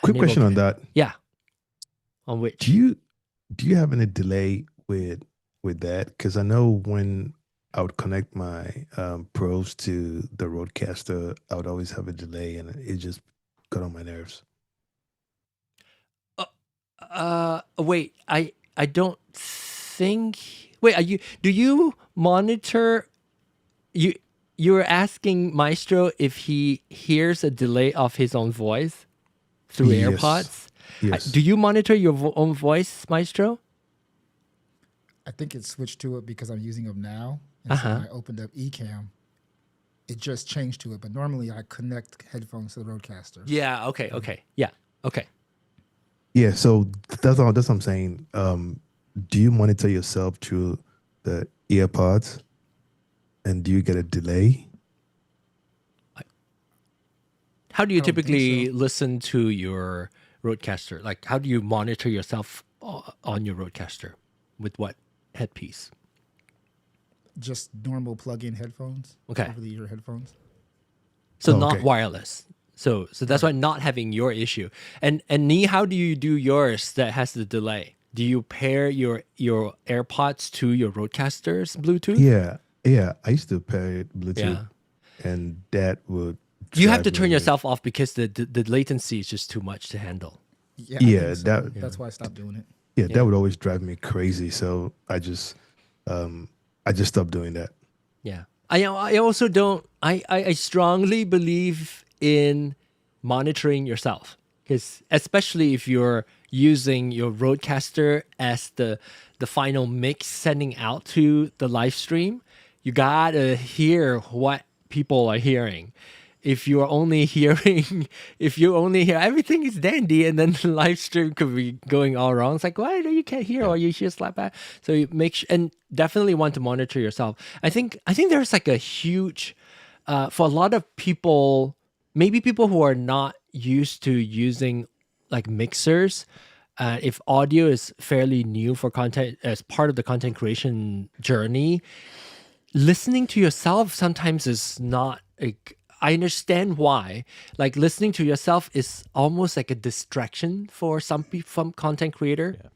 Quick question on that. Yeah. On which? Do you have any delay with that? Because I know when I would connect my pros to the RØDECaster, I would always have a delay, and it just got on my nerves. Wait, I don't think. Wait, do you monitor? You're asking Maestro if he hears a delay of his own voice through Yes. AirPods. Yes. Do you monitor your own voice, Maestro? I think it switched to it because I'm using them now. And so when I opened up Ecamm, it just changed to it. But normally I connect headphones to the RØDECaster. Yeah. Okay. Yeah. Okay. Yeah, so that's all. That's what I'm saying. Do you monitor yourself through the earpods, and do you get a delay? How do you I don't think typically so. listen to your RØDECaster? Like, how do you monitor yourself on your RØDECaster? With what headpiece? Just normal plug-in headphones. Okay. Over-the-ear headphones. So Oh, not okay. wireless. So that's why not having your issue. And Ni, how do you do yours that has the delay? Do you pair your AirPods to your RØDECasters Bluetooth? Yeah. I used to pair it Bluetooth, and that would. You have to drive turn me- yourself off because the latency is just too much to handle. Yeah, Yeah, I think so. That's why I stopped doing it. Yeah, that would always drive me crazy. So I just stopped doing that. Yeah. I also don't. I strongly believe in monitoring yourself, because especially if you're using your RØDECaster as the final mix sending out to the live stream, you gotta hear what people are hearing. If you only hear everything is dandy, and then the live stream could be going all wrong. It's like, why you can't hear, or you hear slap back. So you make and definitely want to monitor yourself. I think there's like a huge for a lot of people, maybe people who are not used to using like mixers, if audio is fairly new for content as part of the content creation journey, listening to yourself sometimes is not like, I understand why. Like listening to yourself is almost like a distraction for some people, some content creator. Yeah.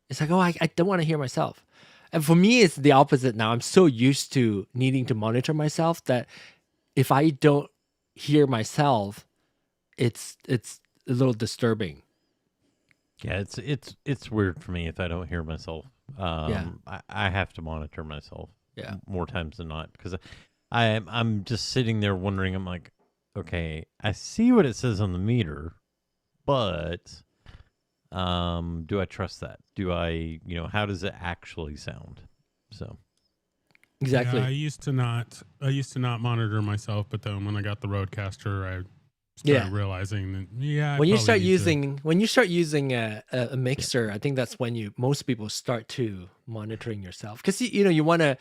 It's like, oh, I don't want to hear myself. And for me, it's the opposite now. I'm so used to needing to monitor myself that if I don't hear myself, it's a little disturbing. Yeah, it's weird for me if I don't hear myself. I have to monitor myself. Yeah. More times than not, because I'm just sitting there wondering. I'm like, okay, I see what it says on the meter, but do I trust that? Do I, how does it actually sound? So Exactly. Yeah, I used to not monitor myself, but then when I got the RØDECaster, I started realizing that when you start using a mixer, I think that's when most people start to monitoring yourself, because you want to,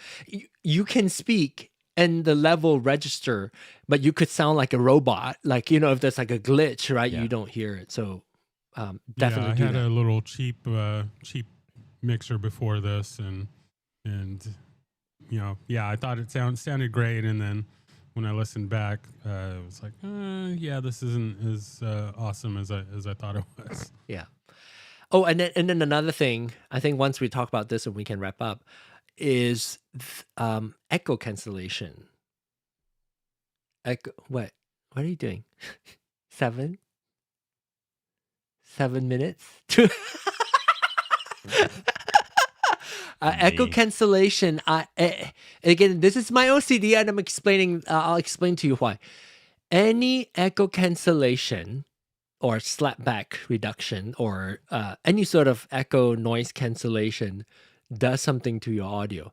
you can speak and the level register, but you could sound like a robot, like if there's like a glitch, right? You don't hear it. So definitely I had a little cheap mixer before this, and I thought it sounded great, and then when I listened back, it was like, this isn't as awesome as I thought it was. Yeah. Oh, and then another thing, I think once we talk about this and we can wrap up, is echo cancellation. What are you doing? 7 minutes? Echo cancellation. Again, this is my OCD, and I'm explaining. I'll explain to you why. Any echo cancellation or slapback reduction or any sort of echo noise cancellation does something to your audio.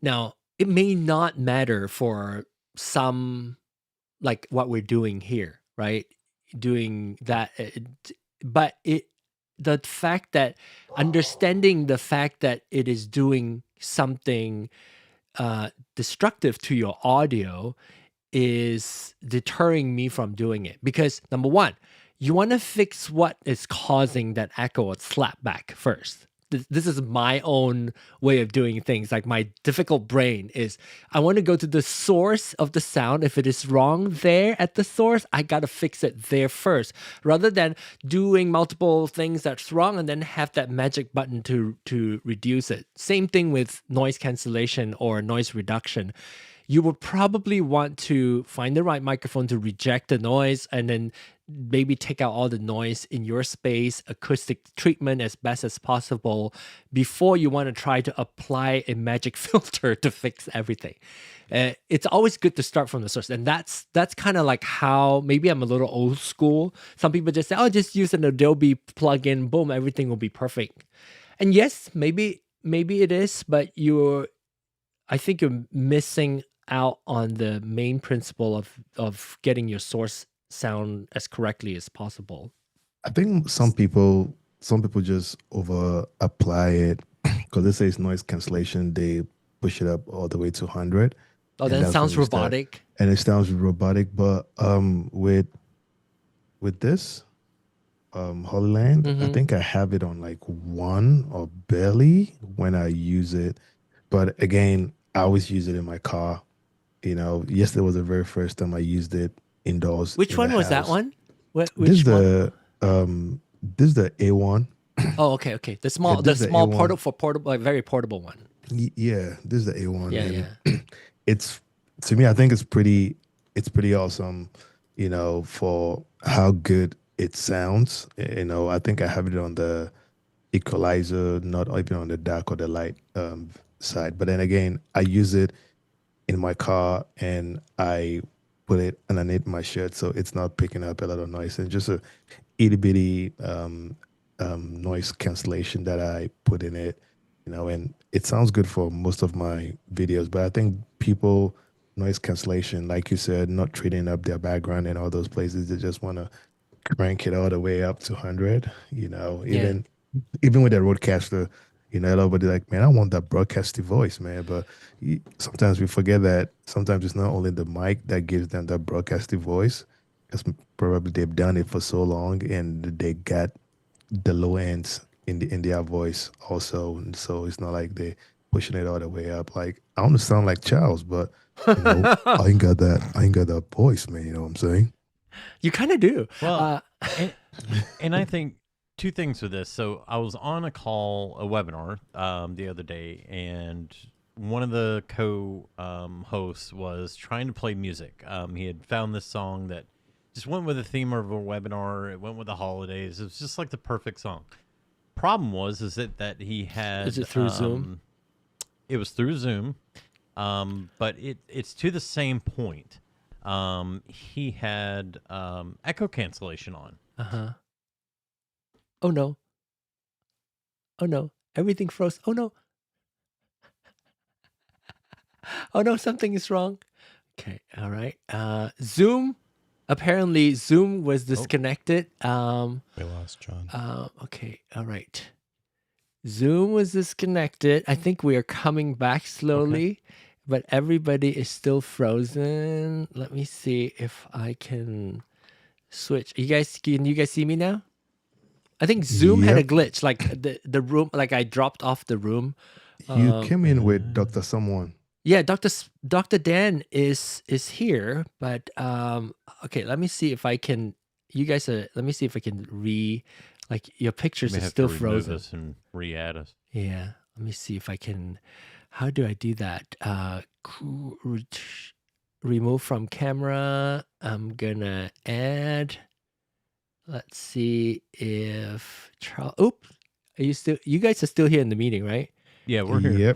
Now, it may not matter for some, like what we're doing here, right? Doing that, but the fact that understanding the fact that it is doing something destructive to your audio is deterring me from doing it, because number one, you want to fix what is causing that echo or slapback first. This is my own way of doing things. Like my difficult brain is, I want to go to the source of the sound. If it is wrong there at the source, I got to fix it there first, rather than doing multiple things that's wrong and then have that magic button to reduce it. Same thing with noise cancellation or noise reduction. You will probably want to find the right microphone to reject the noise, and then maybe take out all the noise in your space, acoustic treatment as best as possible before you want to try to apply a magic filter to fix everything. It's always good to start from the source. And that's kind of like how, maybe I'm a little old school. Some people just say, oh, just use an Adobe plugin, boom, everything will be perfect. And yes, maybe it is, but I think you're missing out on the main principle of getting your source sound as correctly as possible. I think some people just over apply it because they say it's noise cancellation. They push it up all the way to 100. Oh, that sounds robotic. And it sounds robotic, but with this Holy Land, I think I have it on like 1 or barely when I use it. But again, I always use it in my car. Yesterday was the very first time I used it indoors. Which one was that one? Which this one? This is the A1. Oh, okay. The small, portable, like very portable one. Yeah, this is the A1. Yeah. It's, to me, I think it's pretty awesome. For how good it sounds. I think I have it on the equalizer, not even on the dark or the light side. But then again, I use it in my car and I put it underneath my shirt, so it's not picking up a lot of noise. And just a itty bitty noise cancellation that I put in it, and it sounds good for most of my videos. But I think people, noise cancellation, like you said, not trading up their background in all those places. They just want to crank it all the way up to 100. Even with the RØDECaster, everybody like, man, I want that broadcasty voice, man. But sometimes we forget that sometimes it's not only the mic that gives them that broadcasty voice, because probably they've done it for so long and they got the low ends in their voice also. And so it's not like they pushing it all the way up. Like, I want to sound like Charles, but I ain't got that voice, man. You know what I'm saying? You kind of do. Well, and I think two things with this. So I was on a webinar the other day, and one of the hosts was trying to play music. He had found this song that just went with the theme of a webinar. It went with the holidays. It was just like the perfect song. Problem was that he had. Is it through Zoom? It was through Zoom, but it's to the same point. He had echo cancellation on. Oh no. Oh no. Everything froze. Oh no. Oh no, something is wrong. Okay, all right. Zoom. Apparently Zoom was disconnected. We lost John. Okay, all right. Zoom was disconnected. I think we are coming back slowly, but everybody is still frozen. Let me see if I can switch. Can you guys see me now? I think Zoom had a glitch, like the room, like I dropped off the room. You came in with Dr. Someone. Yeah, Dr. Dan is here, but okay, let me see if I can. You guys let me see if I can like your pictures are still frozen. Us and re-add us. Yeah, let me see if I can. How do I do that? Remove from camera. I'm gonna add. Let's see if Charles. Oops, are you still? You guys are still here in the meeting, right? Yeah, we're here. Yep.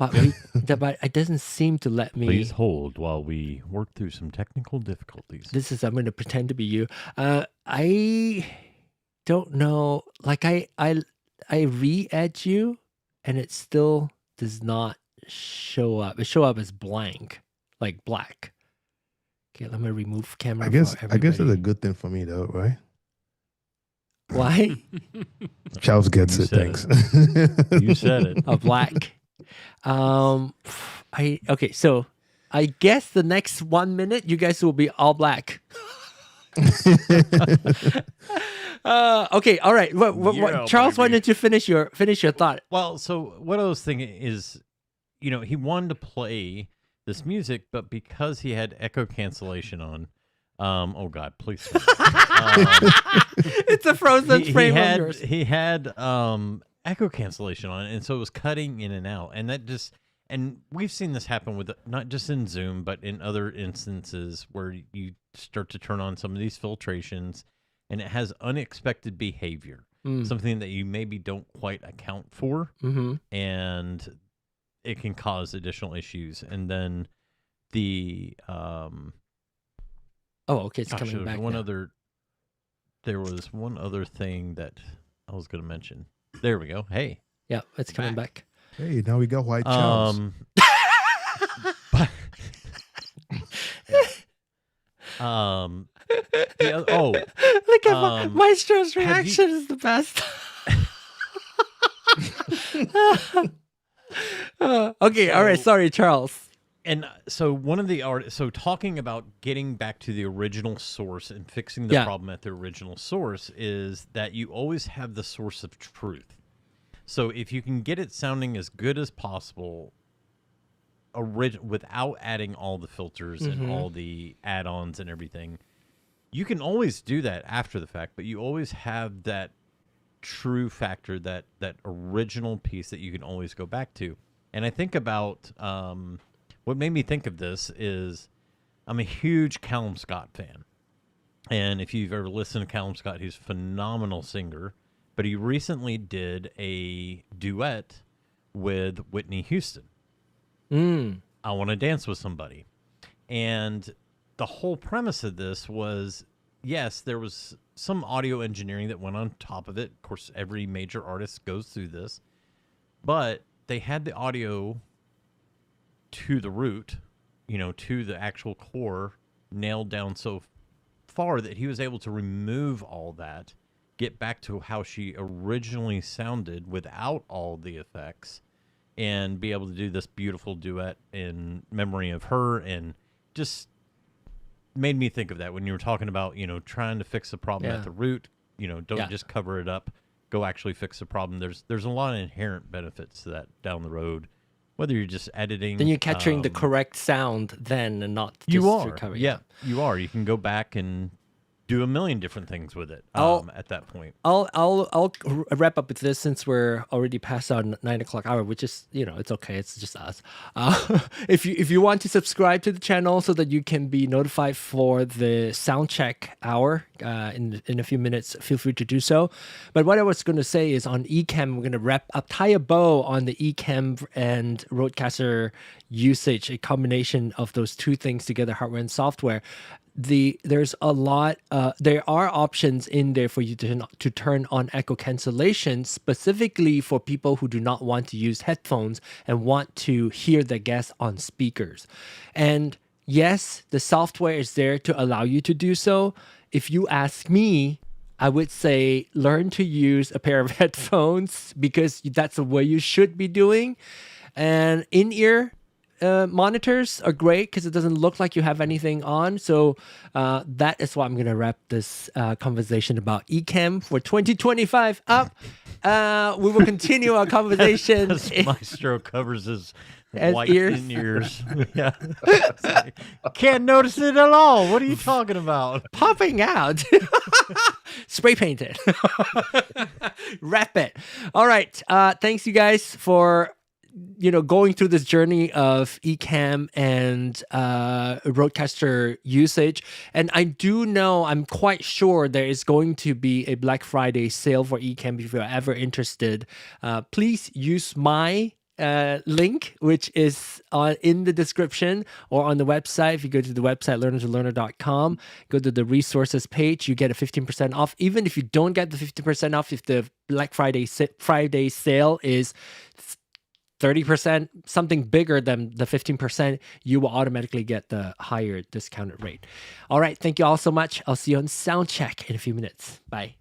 But it doesn't seem to let me. Please hold while we work through some technical difficulties. I'm going to pretend to be you. I don't know. Like I re-add you, and it still does not show up. It show up as blank, like black. Okay, let me remove camera. I guess it's a good thing for me though, right? Why? Charles gets it. Thanks. You said it. A black. Okay. So I guess the next 1 minute, you guys will be all black. Okay. All right. What, Charles, why don't you finish your thought? Well, so what I was thinking is, he wanted to play this music, but because he had echo cancellation on. Oh God, please. It's a frozen frame of yours. He had echo cancellation on it, and so it was cutting in and out, and we've seen this happen with not just in Zoom, but in other instances where you start to turn on some of these filtrations, and it has unexpected behavior, something that you maybe don't quite account for, and it can cause additional issues, and then the Oh, okay, it's coming back. There was one other thing that I was going to mention. There we go. Hey. Yeah, it's coming back. Hey, now we got white Charles. Look at Maestro's reaction is the best. Okay, all right. Sorry, Charles. And so one of the talking about getting back to the original source and fixing the problem at the original source is that you always have the source of truth. So if you can get it sounding as good as possible, without adding all the filters and all the add-ons and everything, you can always do that after the fact, but you always have that true factor, that original piece that you can always go back to. And I think about what made me think of this is I'm a huge Callum Scott fan. And if you've ever listened to Callum Scott, he's a phenomenal singer. But he recently did a duet with Whitney Houston. I Want to Dance with Somebody. And the whole premise of this was, yes, there was some audio engineering that went on top of it. Of course, every major artist goes through this. But they had the audio to the root, to the actual core, nailed down so far that he was able to remove all that, get back to how she originally sounded without all the effects, and be able to do this beautiful duet in memory of her, and just made me think of that when you were talking about, trying to fix the problem at the root. Don't just cover it up. Go actually fix the problem. There's a lot of inherent benefits to that down the road. Whether you're just editing, then you're capturing the correct sound then, and not just you are. recovering. Yeah, you are. You can go back and do a million different things with it at that point. I'll wrap up with this since we're already past our 9 o'clock hour, which is, it's okay. It's just us. If you want to subscribe to the channel so that you can be notified for the sound check hour in a few minutes, feel free to do so. But what I was going to say is on Ecamm, we're going to tie a bow on the Ecamm and RØDECaster usage, a combination of those two things together, hardware and software. There's a lot, there are options in there for you to turn on echo cancellation, specifically for people who do not want to use headphones and want to hear the guest on speakers. And yes, the software is there to allow you to do so. If you ask me, I would say learn to use a pair of headphones, because that's what you should be doing. And in-ear monitors are great because it doesn't look like you have anything on. So that is why I'm going to wrap this conversation about Ecamm for 2025 up. We will continue our conversation. Maestro covers his As white ears. in-ears. Yeah. Can't notice it at all. What are you talking about? Popping out. Spray painted. Wrap it. All right. Thanks you guys for going through this journey of Ecamm and RØDECaster usage. And I do know, I'm quite sure there is going to be a Black Friday sale for Ecamm. If you're ever interested, please use my link, which is in the description or on the website. If you go to the website, learnertolearner.com, go to the resources page, you get a 15% off. Even if you don't get the 50% off, if the Black Friday sale is 30%, something bigger than the 15%, you will automatically get the higher discounted rate. All right. Thank you all so much. I'll see you on Soundcheck in a few minutes. Bye.